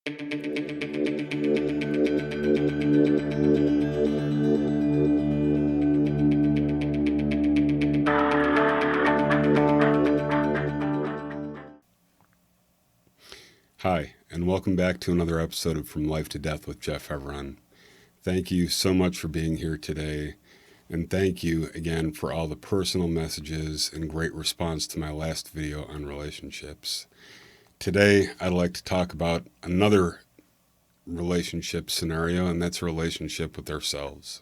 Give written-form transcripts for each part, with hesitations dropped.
Hi, and welcome back to another episode of From Life to Death with Jeff Everon. Thank you so much for being here today, and thank you again for all the personal messages and great response to my last video on relationships. Today, I'd like to talk about another relationship scenario, and that's a relationship with ourselves.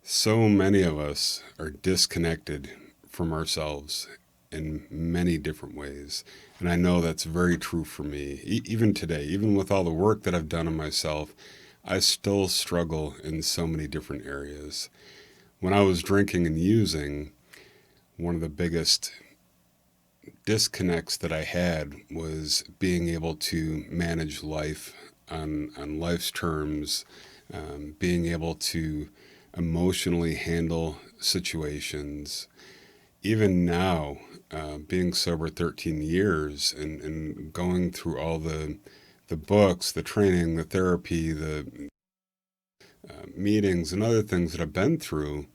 So many of us are disconnected from ourselves in many different ways. And I know that's very true for me. Even today, even with all the work that I've done on myself, I still struggle in so many different areas. When I was drinking and using, one of the biggest disconnects that I had was being able to manage life on life's terms, being able to emotionally handle situations. Even now, being sober 13 years and going through all the books, the training, the therapy, the meetings and other things that I've been through,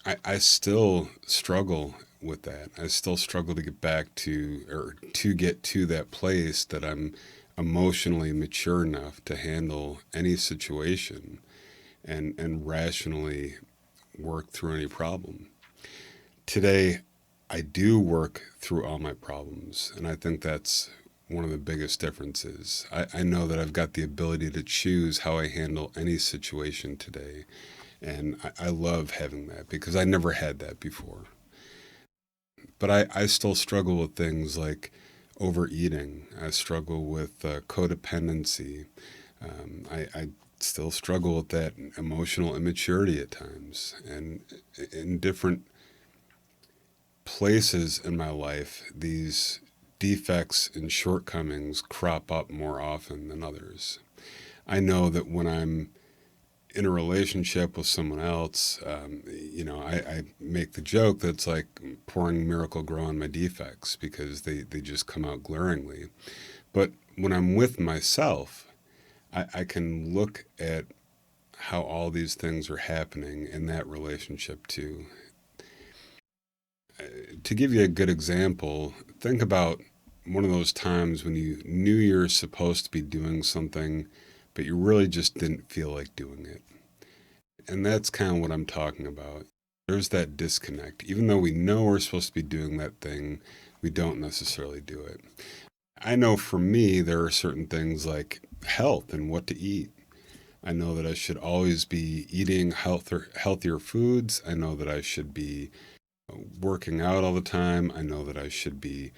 I still struggle with that. I still struggle to get back to, or to get to that place that I'm emotionally mature enough to handle any situation and rationally work through any problem. Today, I do work through all my problems, and I think that's one of the biggest differences. I know that I've got the ability to choose how I handle any situation today, and I love having that because I never had that before. But I still struggle with things like overeating. I struggle with codependency. I still struggle with that emotional immaturity at times, and in different places in my life, these defects and shortcomings crop up more often than others. I know that when I'm in a relationship with someone else, I make the joke that it's like pouring Miracle Grow on my defects because they just come out glaringly. But when I'm with myself, I can look at how all these things are happening in that relationship too. To give you a good example, think about one of those times when you knew you're supposed to be doing something, but you really just didn't feel like doing it. And that's kind of what I'm talking about. There's that disconnect. Even though we know we're supposed to be doing that thing, we don't necessarily do it. I know for me, there are certain things like health and what to eat. I know that I should always be eating healthier foods. I know that I should be working out all the time. I know that I should be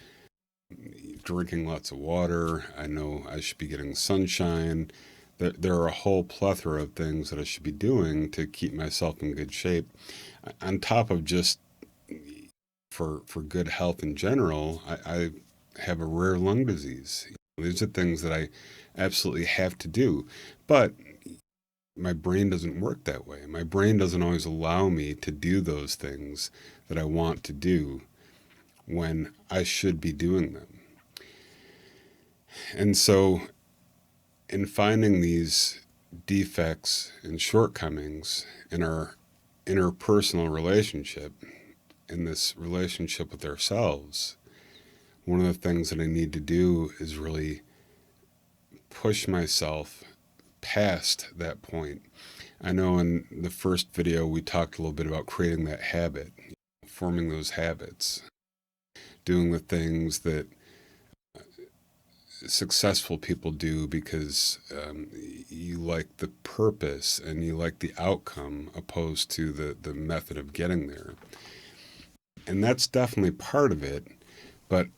drinking lots of water. I know I should be getting sunshine. There are a whole plethora of things that I should be doing to keep myself in good shape. On top of just for good health in general, I have a rare lung disease. These are things that I absolutely have to do. But my brain doesn't work that way. My brain doesn't always allow me to do those things that I want to do when I should be doing them. And so, in finding these defects and shortcomings in our interpersonal relationship, in this relationship with ourselves, one of the things that I need to do is really push myself past that point. I know in the first video we talked a little bit about creating that habit, forming those habits, doing the things that successful people do because you like the purpose and you like the outcome opposed to the method of getting there. And that's definitely part of it, but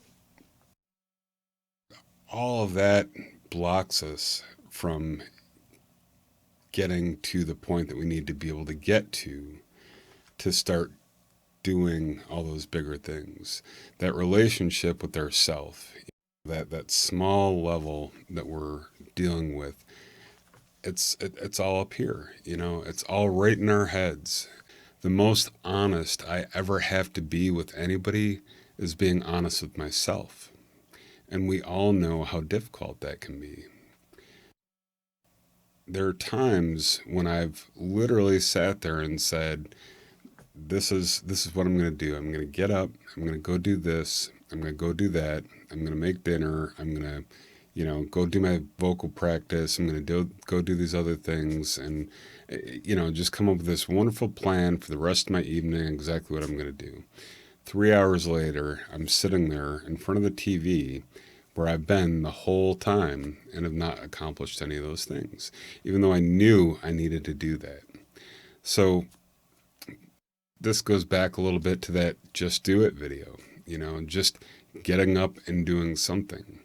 all of that blocks us from getting to the point that we need to be able to get to start doing all those bigger things. That relationship with ourself, that small level that we're dealing with, it's all up here, it's all right in our heads. The most honest I ever have to be with anybody is being honest with myself. And we all know how difficult that can be. there are times when I've literally sat there and said, this is what I'm going to do. I'm going to get up. I'm going to go do this. I'm going to go do that. I'm going to make dinner. I'm going to, go do my vocal practice. I'm going to go do these other things, and just come up with this wonderful plan for the rest of my evening. Exactly what I'm going to do. 3 hours later, I'm sitting there in front of the TV where I've been the whole time and have not accomplished any of those things, even though I knew I needed to do that. So this goes back a little bit to that just do it video, just getting up and doing something.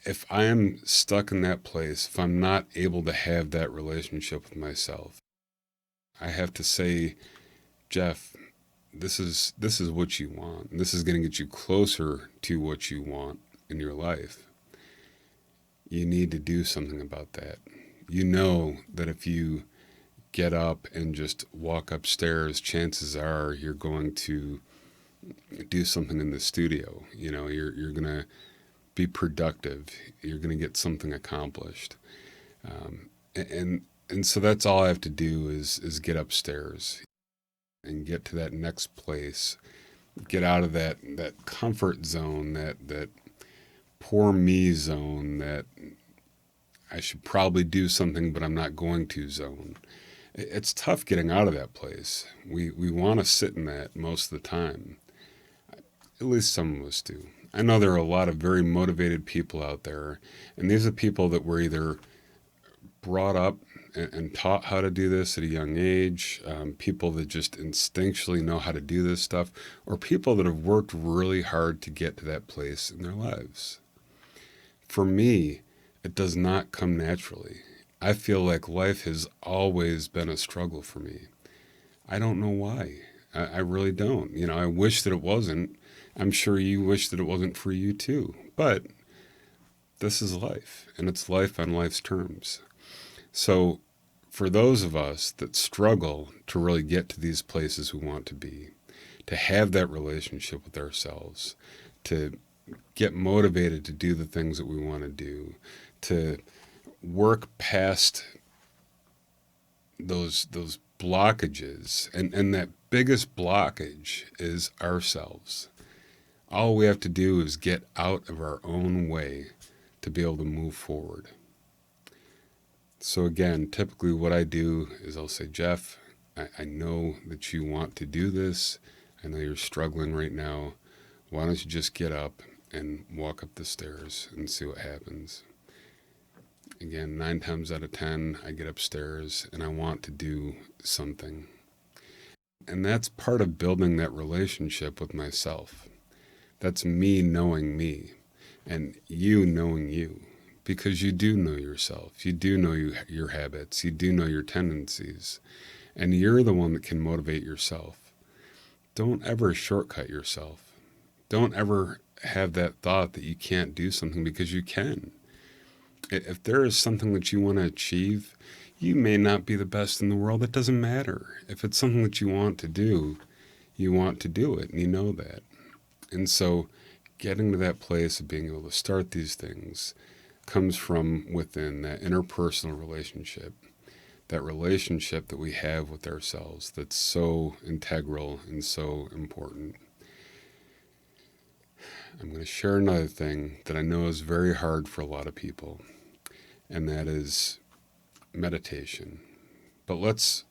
If I am stuck in that place, if I'm not able to have that relationship with myself, I have to say, Jeff, this is what you want. This is going to get you closer to what you want in your life. You need to do something about that. You know that if you get up and just walk upstairs, chances are you're going to do something in the studio. You're going to be productive. You're going to get something accomplished. And so that's all I have to do is get upstairs and get to that next place. Get out of that comfort zone, that poor me zone, that I should probably do something but I'm not going to zone. It's tough getting out of that place. We want to sit in that most of the time. At least some of us do. I know there are a lot of very motivated people out there, and these are people that were either brought up and taught how to do this at a young age, people that just instinctually know how to do this stuff, or people that have worked really hard to get to that place in their lives. For me, it does not come naturally. I feel like life has always been a struggle for me. I don't know why. I really don't. I wish that it wasn't. I'm sure you wish that it wasn't for you too. But this is life, and it's life on life's terms. So for those of us that struggle to really get to these places we want to be, to have that relationship with ourselves, to get motivated to do the things that we want to do, to work past those blockages, and that biggest blockage is ourselves. All we have to do is get out of our own way to be able to move forward. So again, typically what I do is I'll say, Jeff, I know that you want to do this. I know you're struggling right now. Why don't you just get up and walk up the stairs and see what happens? Again, 9 times out of 10, I get upstairs and I want to do something. And that's part of building that relationship with myself. That's me knowing me and you knowing you. Because you do know yourself. You do know your habits. You do know your tendencies. And you're the one that can motivate yourself. Don't ever shortcut yourself. Don't ever have that thought that you can't do something, because you can. If there is something that you want to achieve, you may not be the best in the world. It doesn't matter. If it's something that you want to do, you want to do it, and you know that. And so getting to that place of being able to start these things comes from within, that interpersonal relationship, that relationship that we have with ourselves that's so integral and so important. I'm going to share another thing that I know is very hard for a lot of people, and that is meditation. But let's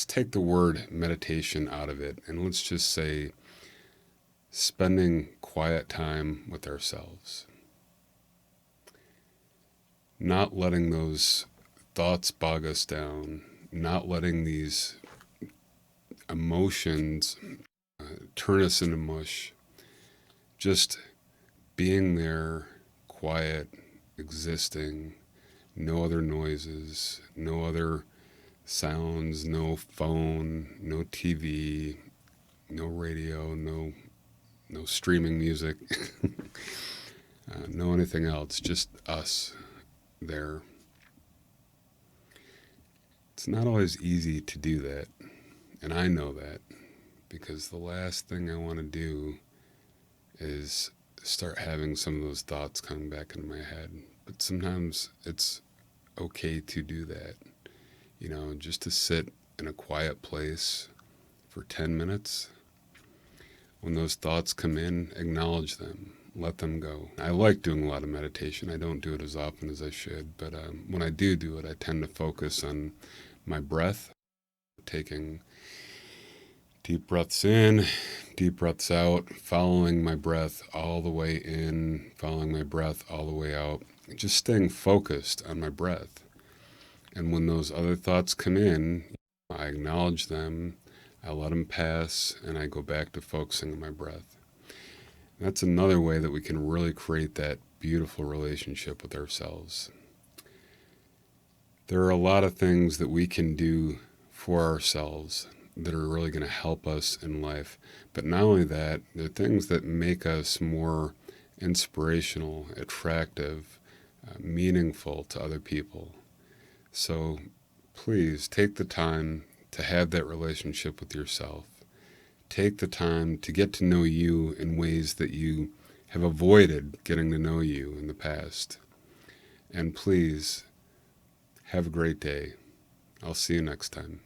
take the word meditation out of it, and let's just say spending quiet time with ourselves. Not letting those thoughts bog us down, not letting these emotions turn us into mush, just being there, quiet, existing, no other noises, no other sounds, no phone, no TV, no radio, no streaming music, no anything else, just us there. It's not always easy to do that, and I know that, because the last thing I want to do is start having some of those thoughts coming back into my head. But sometimes it's okay to do that. Just to sit in a quiet place for 10 minutes. When those thoughts come in, acknowledge them, let them go. I like doing a lot of meditation. I don't do it as often as I should, but when I do it, I tend to focus on my breath, taking deep breaths in, deep breaths out, following my breath all the way in, following my breath all the way out, just staying focused on my breath. And when those other thoughts come in, I acknowledge them, I let them pass, and I go back to focusing on my breath. That's another way that we can really create that beautiful relationship with ourselves. There are a lot of things that we can do for ourselves that are really going to help us in life. But not only that, they're things that make us more inspirational, attractive, meaningful to other people. So please take the time to have that relationship with yourself. Take the time to get to know you in ways that you have avoided getting to know you in the past. And please, have a great day. I'll see you next time.